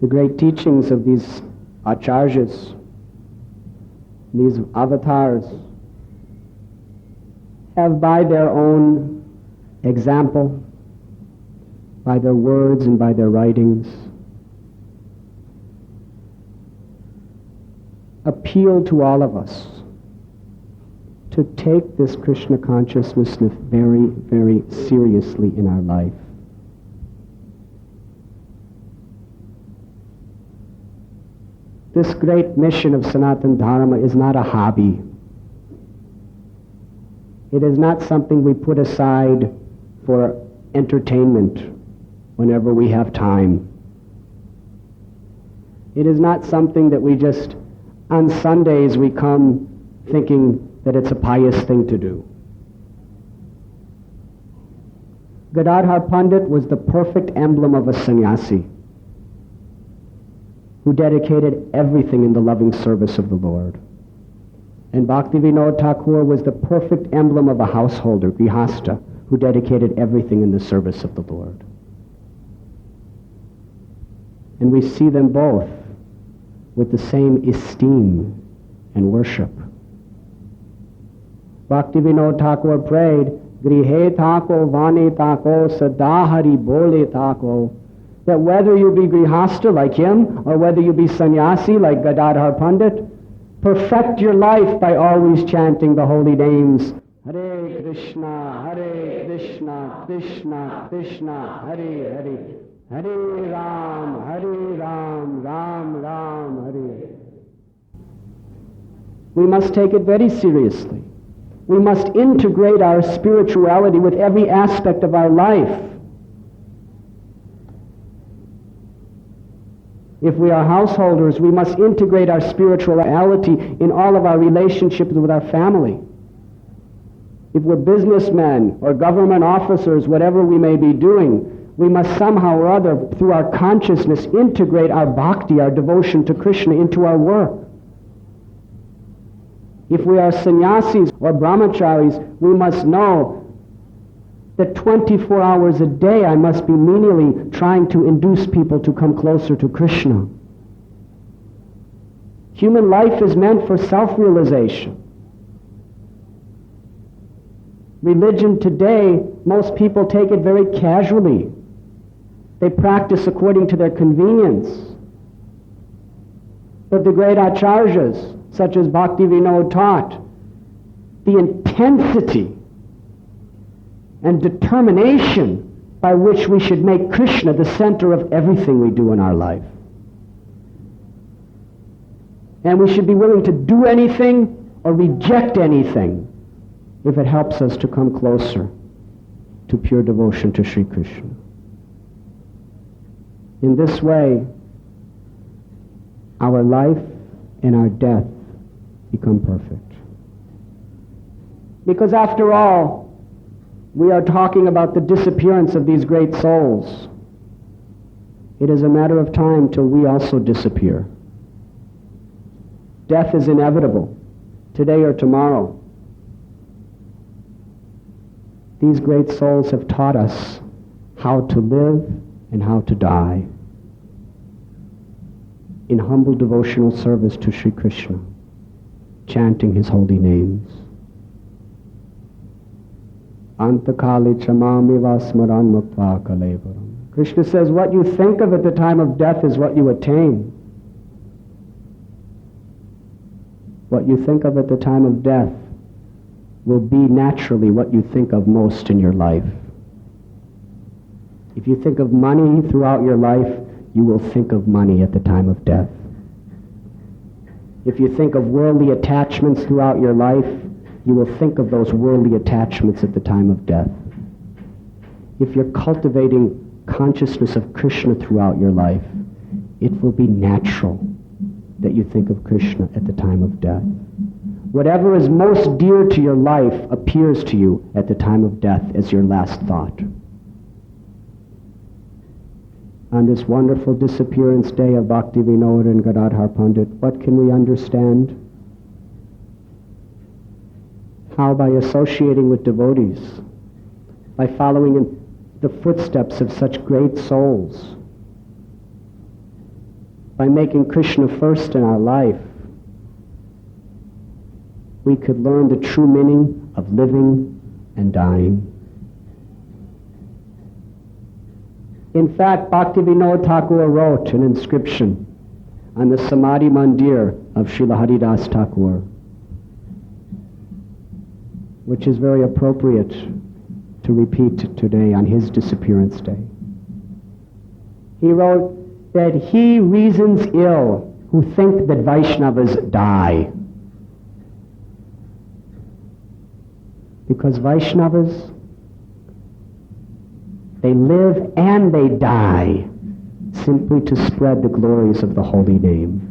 The great teachings of these acharyas, these avatars, have by their own example, by their words and by their writings, appeal to all of us to take this Krishna consciousness very, very seriously in our life. This great mission of Sanatana Dharma is not a hobby. It is not something we put aside for entertainment whenever we have time. It is not something that we just, on Sundays, we come thinking that it's a pious thing to do. Gadadhar Pandit was the perfect emblem of a sannyasi who dedicated everything in the loving service of the Lord. And Bhakti Vinod Takur was the perfect emblem of a householder, grihasta, who dedicated everything in the service of the Lord. And we see them both with the same esteem and worship. Bhakti Vinod Thakur prayed, Grihe Thako, Vane Thako, Sadahari Bole Thako, that whether you be grihasta like him, or whether you be sannyasi like Gadadhar Pandit, perfect your life by always chanting the holy names. Hare Krishna, Krishna Krishna, Hare Hare, Hare Ram, Ram Ram, Hare. We must take it very seriously. We must integrate our spirituality with every aspect of our life. If we are householders, we must integrate our spirituality in all of our relationships with our family. If we're businessmen or government officers, whatever we may be doing, we must somehow or other, through our consciousness, integrate our bhakti, our devotion to Krishna, into our work. If we are sannyasis or brahmacharis, we must know that 24 hours a day I must be menially trying to induce people to come closer to Krishna. Human life is meant for self-realization. Religion today, most people take it very casually. They practice according to their convenience. But the great acharyas, such as Bhakti Vinod taught, the intensity and determination by which we should make Krishna the center of everything we do in our life. And we should be willing to do anything or reject anything if it helps us to come closer to pure devotion to Sri Krishna. In this way, our life and our death become perfect. Because after all, we are talking about the disappearance of these great souls. It is a matter of time till we also disappear. Death is inevitable, today or tomorrow. These great souls have taught us how to live and how to die in humble devotional service to Sri Krishna, chanting his holy names. Antakali chamami vasmaran mukva kalevaram. Krishna says, what you think of at the time of death is what you attain. What you think of at the time of death will be naturally what you think of most in your life. If you think of money throughout your life, you will think of money at the time of death. If you think of worldly attachments throughout your life, you will think of those worldly attachments at the time of death. If you're cultivating consciousness of Krishna throughout your life, it will be natural that you think of Krishna at the time of death. Whatever is most dear to your life appears to you at the time of death as your last thought. On this wonderful disappearance day of Bhakti Vinod and Gadadhar Pandit, what can we understand? How by associating with devotees, by following in the footsteps of such great souls, by making Krishna first in our life, we could learn the true meaning of living and dying. In fact, Bhakti Vinod Takur wrote an inscription on the samadhi mandir of Srila Haridas Takur, which is very appropriate to repeat today on his disappearance day. He wrote that he reasons ill who think that Vaisnavas die, because Vaisnavas, they live and they die simply to spread the glories of the holy name.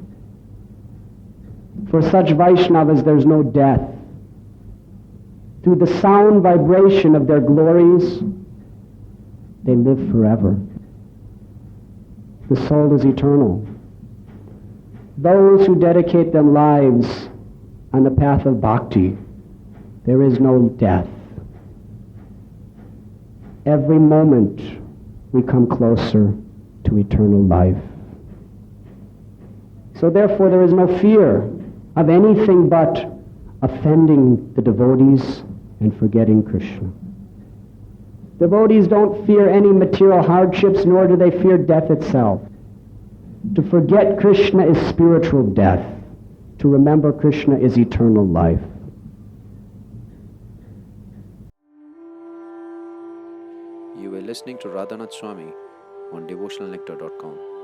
For such Vaisnavas, there's no death. Through the sound vibration of their glories, they live forever. The soul is eternal. Those who dedicate their lives on the path of bhakti, there is no death. Every moment we come closer to eternal life. So therefore there is no fear of anything but offending the devotees and forgetting Krishna. Devotees don't fear any material hardships, nor do they fear death itself. To forget Krishna is spiritual death. To remember Krishna is eternal life. You were listening to Radhanath Swami on devotionalnectar.com.